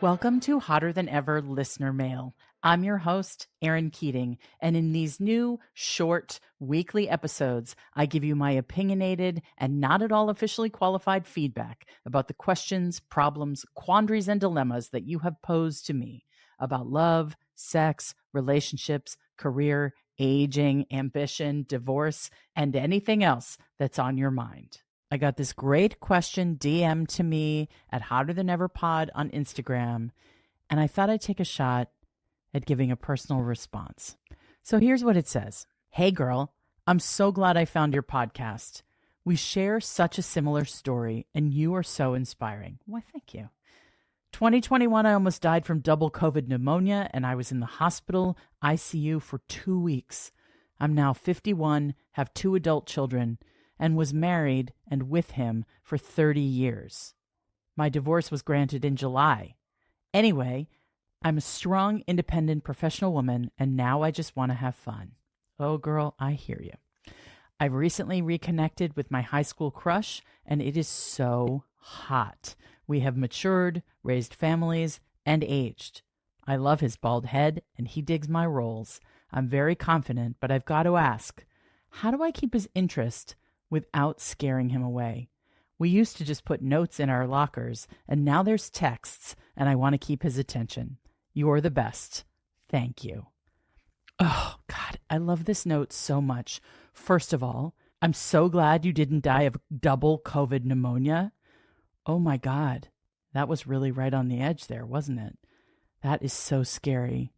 Welcome to Hotter Than Ever Listener Mail. I'm your host, Erin Keating, and in these new, short, weekly episodes, I give you my opinionated and not at all officially qualified feedback about the questions, problems, quandaries, and dilemmas that you have posed to me about love, sex, relationships, career, aging, ambition, divorce, and anything else that's on your mind. I got this great question DM'd to me at Hotter Than Ever Pod on Instagram, and I thought I'd take a shot at giving a personal response. So here's what it says. Hey girl, I'm so glad I found your podcast. We share such a similar story, and you are so inspiring. Why, thank you. 2021, I almost died from double COVID pneumonia, and I was in the hospital ICU for 2 weeks. I'm now 51, have 2 adult children, and was married and with him for 30 years. My divorce was granted in July. Anyway, I'm a strong, independent, professional woman, and now I just want to have fun. Oh, girl, I hear you. I've recently reconnected with my high school crush, and it is so hot. We have matured, raised families, and aged. I love his bald head, and he digs my roles. I'm very confident, but I've got to ask, how do I keep his interest without scaring him away? We used to just put notes in our lockers, and now there's texts, and I want to keep his attention. You're the best. Thank you. Oh, God, I love this note so much. First of all, I'm so glad you didn't die of double COVID pneumonia. Oh, my God, that was really right on the edge there, wasn't it? That is so scary.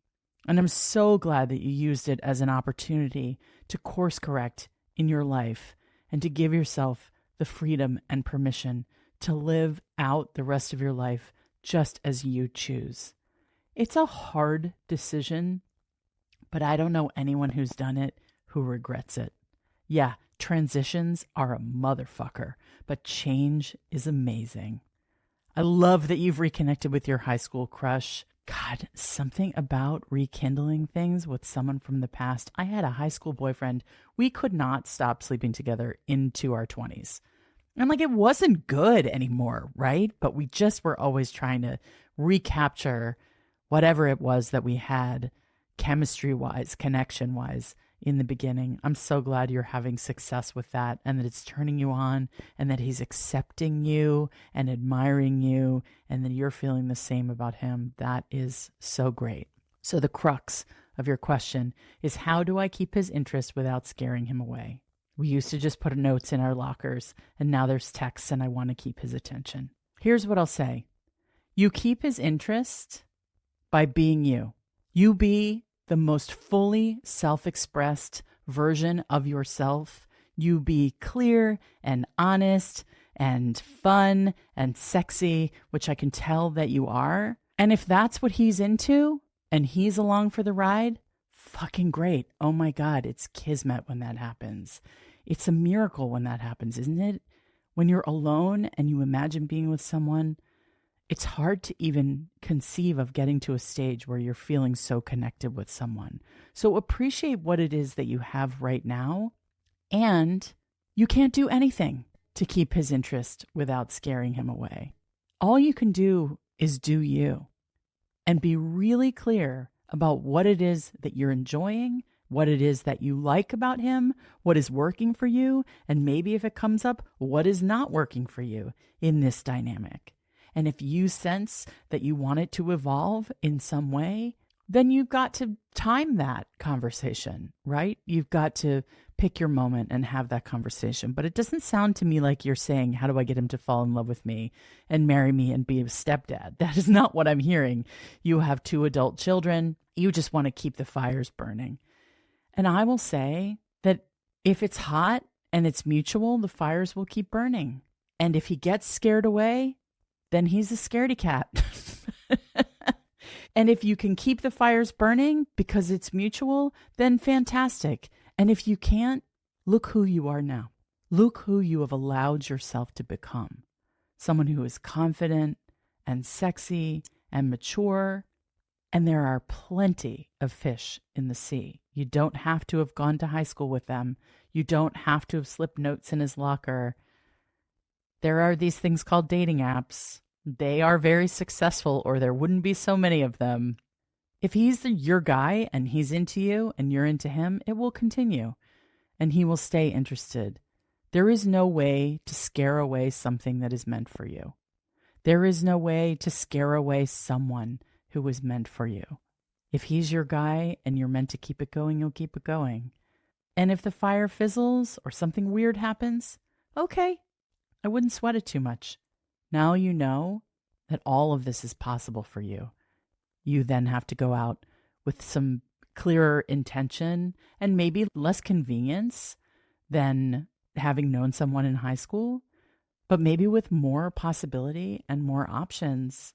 And I'm so glad that you used it as an opportunity to course correct in your life and to give yourself the freedom and permission to live out the rest of your life just as you choose. It's a hard decision, but I don't know anyone who's done it who regrets it. Yeah, transitions are a motherfucker, but change is amazing. I love that you've reconnected with your high school crush. God, something about rekindling things with someone from the past. I had a high school boyfriend. We could not stop sleeping together into our 20s. And like, it wasn't good anymore, right? But we just were always trying to recapture whatever it was that we had chemistry-wise, connection-wise in the beginning. I'm so glad you're having success with that and that it's turning you on and that he's accepting you and admiring you and that you're feeling the same about him. That is so great. So the crux of your question is, how do I keep his interest without scaring him away? We used to just put notes in our lockers, and now there's texts, and I want to keep his attention. Here's what I'll say. You keep his interest by being you. You be the most fully self-expressed version of yourself. You be clear and honest and fun and sexy, which I can tell that you are. And if that's what he's into and he's along for the ride, fucking great. Oh my God, it's kismet when that happens. It's a miracle when that happens, isn't it? When you're alone and you imagine being with someone, it's hard to even conceive of getting to a stage where you're feeling so connected with someone. So appreciate what it is that you have right now. And you can't do anything to keep his interest without scaring him away. All you can do is do you and be really clear about what it is that you're enjoying, what it is that you like about him, what is working for you, and maybe if it comes up, what is not working for you in this dynamic. And if you sense that you want it to evolve in some way, then you've got to time that conversation, right? You've got to pick your moment and have that conversation. But it doesn't sound to me like you're saying, how do I get him to fall in love with me and marry me and be a stepdad? That is not what I'm hearing. You have 2 adult children. You just want to keep the fires burning. And I will say that if it's hot and it's mutual, the fires will keep burning. And if he gets scared away, then he's a scaredy cat. And if you can keep the fires burning because it's mutual, then fantastic. And if you can't, look who you are now. Look who you have allowed yourself to become. Someone who is confident and sexy and mature. And there are plenty of fish in the sea. You don't have to have gone to high school with them. You don't have to have slipped notes in his locker. There are these things called dating apps. They are very successful, or there wouldn't be so many of them. If he's your guy and he's into you and you're into him, it will continue and he will stay interested. There is no way to scare away something that is meant for you. There is no way to scare away someone who was meant for you. If he's your guy and you're meant to keep it going, you'll keep it going. And if the fire fizzles or something weird happens, okay, I wouldn't sweat it too much. Now you know that all of this is possible for you. You then have to go out with some clearer intention and maybe less convenience than having known someone in high school, but maybe with more possibility and more options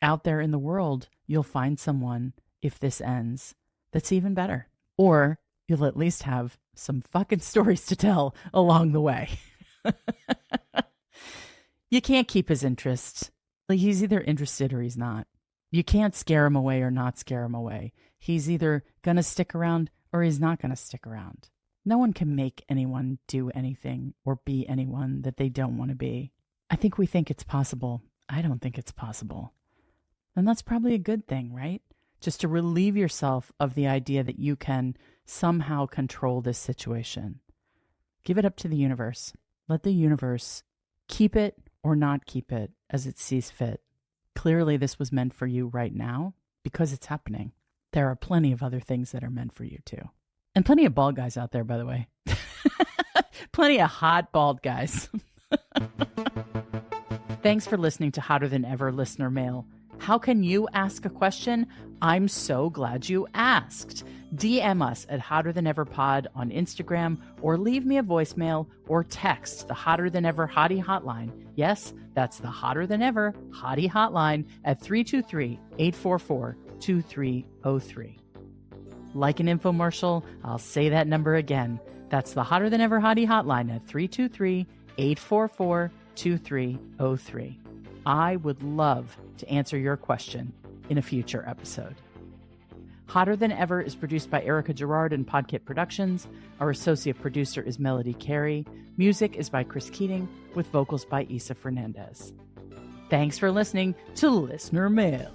out there in the world, you'll find someone, if this ends, that's even better. Or you'll at least have some fucking stories to tell along the way. You can't keep his interest. Like, he's either interested or he's not. You can't scare him away or not scare him away. He's either going to stick around or he's not going to stick around. No one can make anyone do anything or be anyone that they don't want to be. I think we think it's possible. I don't think it's possible. And that's probably a good thing, right? Just to relieve yourself of the idea that you can somehow control this situation. Give it up to the universe. Let the universe keep it or not keep it as it sees fit. Clearly, this was meant for you right now because it's happening. There are plenty of other things that are meant for you too. And plenty of bald guys out there, by the way. Plenty of hot bald guys. Thanks for listening to Hotter Than Ever Listener Mail. How can you ask a question? I'm so glad you asked. DM us at Hotter Than Ever Pod on Instagram, or leave me a voicemail or text the Hotter Than Ever Hottie hotline. Yes, that's the Hotter Than Ever Hottie hotline at 323-844-2303. Like an infomercial, I'll say that number again. That's the Hotter Than Ever Hottie hotline at 323-844-2303. I would love to answer your question in a future episode. Hotter Than Ever is produced by Erica Gerard and Podkit Productions. Our associate producer is Melody Carey. Music is by Chris Keating, with vocals by Isa Fernandez. Thanks for listening to Listener Mail.